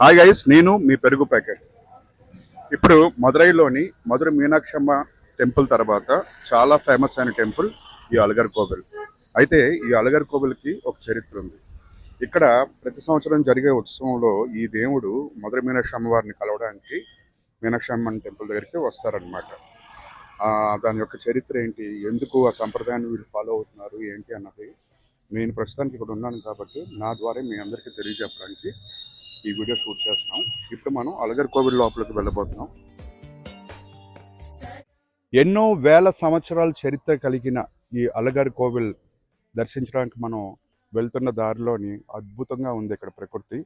Hi guys, నేను మీ పెరుగు ప్యాకెట్. ఇప్పుడు మదురైలోని మధుర మీనాక్షమ్మ టెంపుల్ తర్వాత చాలా ఫేమస్ అయిన టెంపుల్ ఈ అలగర్ కోవిల్. అయితే ఈ అలగర్ కోవిల్కి ఒక చరిత్ర ఉంది. ఇక్కడ ప్రతి సంవత్సరం జరిగే ఉత్సవంలో ఈ దేవుడు మధుర మీనాక్షమ్మ వారిని కలవడానికి మీనాక్షమ్మ టెంపుల్ దగ్గరికి వస్తారనమాట. దాని యొక్క చరిత్ర ఏంటి, ఎందుకు ఆ సంప్రదాయాన్ని వీళ్ళు ఫాలో అవుతున్నారు ఏంటి అన్నది నేను ప్రస్తుతానికి ఇక్కడ ఉన్నాను కాబట్టి నా ద్వారా మీ అందరికీ తెలియజెప్పడానికి ఈ వీడియో షూట్ చేస్తున్నాం. ఇప్పుడు మనం అలగర్ కోవిల్ లోపలికి వెళ్ళబోతున్నాం. ఎన్నో వేల సంవత్సరాల చరిత్ర కలిగిన ఈ అలగర్ కోవిల్ దర్శించడానికి మనం వెళ్తున్న దారిలోని అద్భుతంగా ఉంది. ఇక్కడ ప్రకృతి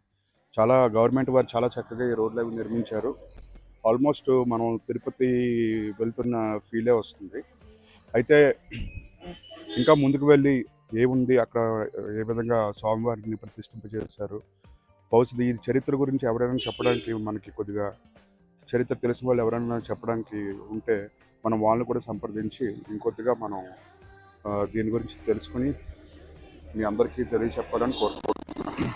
చాలా, గవర్నమెంట్ వారు చాలా చక్కగా ఈ రోడ్లు అవి నిర్మించారు. ఆల్మోస్ట్ మనం తిరుపతి వెళ్తున్న ఫీలే వస్తుంది. అయితే ఇంకా ముందుకు వెళ్ళి ఏముంది అక్కడ, ఏ విధంగా స్వామివారిని ప్రతిష్ఠింపజేశారు, బహుశా ఈ చరిత్ర గురించి ఎవరైనా చెప్పడానికి, మనకి కొద్దిగా చరిత్ర తెలిసిన వాళ్ళు ఎవరైనా చెప్పడానికి ఉంటే మనం వాళ్ళని కూడా సంప్రదించి ఇంకొద్దిగా మనం దీని గురించి తెలుసుకుని మీ అందరికీ తెలియచెప్పాలని కోరుకుంటున్నాను.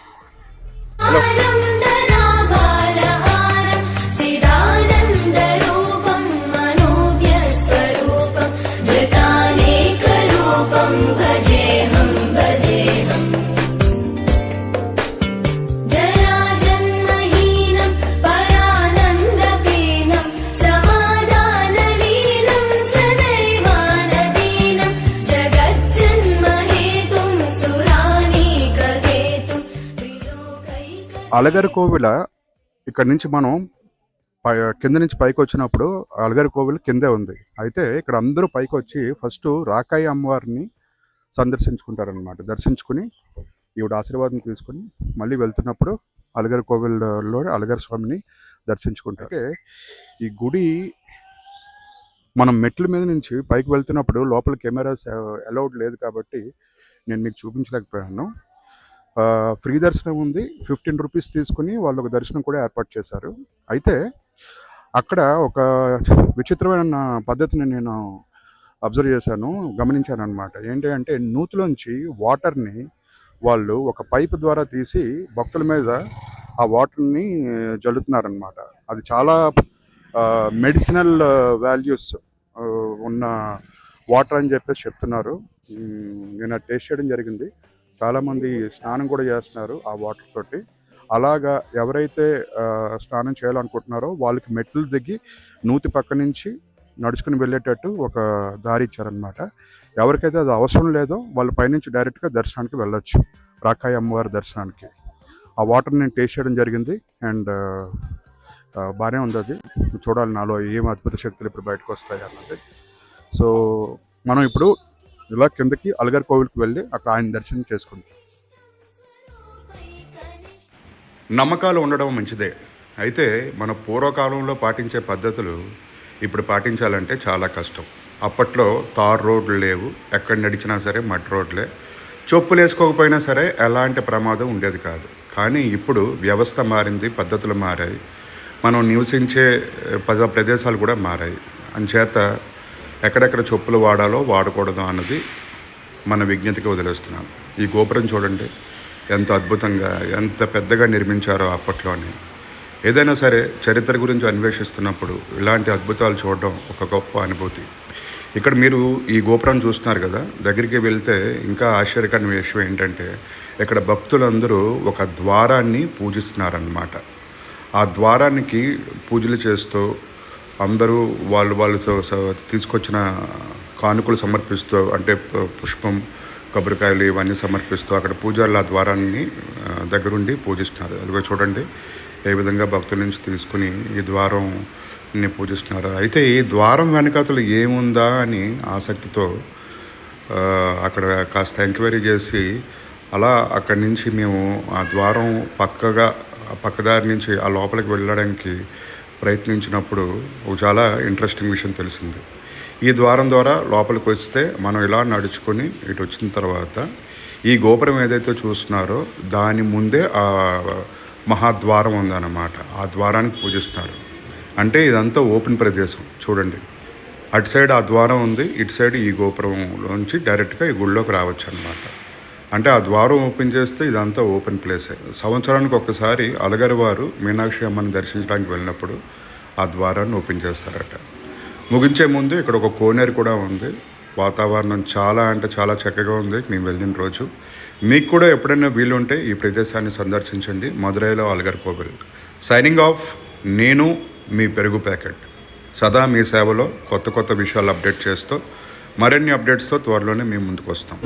అలగర్ కోవిల ఇక్కడ నుంచి మనం కింద నుంచి పైకి వచ్చినప్పుడు అలగర్ కోవిల్ కిందే ఉంది. అయితే ఇక్కడ అందరూ పైకి వచ్చి ఫస్ట్ రాకాయి అమ్మవారిని సందర్శించుకుంటారనమాట. దర్శించుకుని ఈవిడ ఆశీర్వాదం తీసుకుని మళ్ళీ వెళ్తున్నప్పుడు అలగర్ కోవిల్లో అలగర్ స్వామిని దర్శించుకుంటారు. అయితే ఈ గుడి మనం మెట్ల మీద నుంచి పైకి వెళ్తున్నప్పుడు లోపల కెమెరాస్ అలౌడ్ లేదు కాబట్టి నేను మీకు చూపించలేకపోయాను. ఫ్రీ దర్శనం ఉంది. 15 రూపీస్ తీసుకుని వాళ్ళు ఒక దర్శనం కూడా ఏర్పాటు చేశారు. అయితే అక్కడ ఒక విచిత్రమైన పద్ధతిని నేను అబ్జర్వ్ చేశాను, గమనించాను అనమాట. ఏంటి అంటే నూతిలోంచి వాటర్ని వాళ్ళు ఒక పైపు ద్వారా తీసి భక్తుల మీద ఆ వాటర్ని జల్లుతున్నారనమాట. అది చాలా మెడిసినల్ వాల్యూస్ ఉన్న వాటర్ అని చెప్పేసి చెప్తున్నారు. నేను టేస్ట్ చేయడం జరిగింది. చాలామంది స్నానం కూడా చేస్తున్నారు ఆ వాటర్ తోటి. అలాగా ఎవరైతే స్నానం చేయాలనుకుంటున్నారో వాళ్ళకి మెట్లు దిగి నూతి పక్క నుంచి నడుచుకుని వెళ్ళేటట్టు ఒక దారి ఇచ్చారనమాట. ఎవరికైతే అది అవసరం లేదో వాళ్ళు పైనుంచి డైరెక్ట్గా దర్శనానికి వెళ్ళొచ్చు, రాకాయి అమ్మవారి దర్శనానికి. ఆ వాటర్ నేను టేస్ట్ చేయడం జరిగింది అండ్ బాగానే ఉంది. అది చూడాలి నాలో ఏం అద్భుత శక్తులు ఇప్పుడు బయటకు వస్తాయి అన్నది. సో మనం ఇప్పుడు ఇలా కిందకి అలగర్ కోవిల్కి వెళ్ళి అక్కడ ఆయన దర్శనం చేసుకుంది. నమ్మకాలు ఉండడం మంచిదే. అయితే మన పూర్వకాలంలో పాటించే పద్ధతులు ఇప్పుడు పాటించాలంటే చాలా కష్టం. అప్పట్లో తార్ రోడ్లు లేవు, ఎక్కడ నడిచినా సరే మట్టి రోడ్లే. చెప్పులు వేసుకోకపోయినా సరే ఎలాంటి ప్రమాదం ఉండేది కాదు. కానీ ఇప్పుడు వ్యవస్థ మారింది, పద్ధతులు మారాయి, మనం నివసించే ప్రదేశాలు కూడా మారాయి. అంచేత ఎక్కడెక్కడ చెప్పులు వాడాలో వాడకూడదు అన్నది మన విజ్ఞతకి వదిలేస్తున్నాం. ఈ గోపురం చూడండి ఎంత అద్భుతంగా, ఎంత పెద్దగా నిర్మించారో అప్పట్లోనే. ఏదైనా సరే చరిత్ర గురించి అన్వేషిస్తున్నప్పుడు ఇలాంటి అద్భుతాలు చూడడం ఒక గొప్ప అనుభూతి. ఇక్కడ మీరు ఈ గోపురం చూస్తున్నారు కదా, దగ్గరికి వెళ్తే ఇంకా ఆశ్చర్యకరమైన విషయం ఏంటంటే ఇక్కడ భక్తులందరూ ఒక ద్వారాన్ని పూజిస్తున్నారన్నమాట. ఆ ద్వారానికి పూజలు చేస్తూ అందరూ వాళ్ళు తీసుకొచ్చిన కానుకలు సమర్పిస్తూ, అంటే పుష్పం, కొబ్బరికాయలు ఇవన్నీ సమర్పిస్తూ అక్కడ పూజారులు ఆ ద్వారాన్ని దగ్గరుండి పూజిస్తున్నారు. అదిగో చూడండి ఏ విధంగా భక్తుల నుంచి తీసుకుని ఈ ద్వారంని పూజిస్తున్నారు. అయితే ఈ ద్వారం వెనకాతలు ఏముందా అని ఆసక్తితో అక్కడ కాస్త ఎంక్వైరీ చేసి అలా అక్కడి నుంచి మేము ఆ ద్వారం పక్కదారి నుంచి ఆ లోపలికి వెళ్ళడానికి ప్రయత్నించినప్పుడు ఒక చాలా ఇంట్రెస్టింగ్ విషయం తెలిసింది. ఈ ద్వారం ద్వారా లోపలికి వస్తే మనం ఇలా నడుచుకొని ఇటు వచ్చిన తర్వాత ఈ గోపురం ఏదైతే చూస్తున్నారో దాని ముందే ఆ మహాద్వారం ఉందన్నమాట. ఆ ద్వారానికి పూజిస్తున్నారు. అంటే ఇదంతా ఓపెన్ ప్రదేశం చూడండి. అటు సైడ్ ఆ ద్వారం ఉంది, ఇటు సైడ్ ఈ గోపురంలోంచి డైరెక్ట్గా ఈ గుళ్ళోకి రావచ్చు అన్నమాట. అంటే ఆ ద్వారం ఓపెన్ చేస్తే ఇదంతా ఓపెన్ ప్లేసే. సంవత్సరానికి ఒక్కసారి అలగరి వారు మీనాక్షి అమ్మని దర్శించడానికి వెళ్ళినప్పుడు ఆ ద్వారాన్ని ఓపెన్ చేస్తారట. ముగించే ముందు ఇక్కడ ఒక కోనేరు కూడా ఉంది. వాతావరణం చాలా అంటే చాలా చక్కగా ఉంది మేము వెళ్ళిన రోజు. మీకు కూడా ఎప్పుడైనా వీలుంటే ఈ ప్రదేశాన్ని సందర్శించండి. మదురైలో అలగర్ కోవిల్. Signing off. నేను మీ పెరుగు ప్యాకెట్. సదా మీ సేవలో కొత్త కొత్త విషయాలు అప్డేట్ చేస్తూ మరిన్ని అప్డేట్స్తో త్వరలోనే మేము ముందుకు వస్తాం.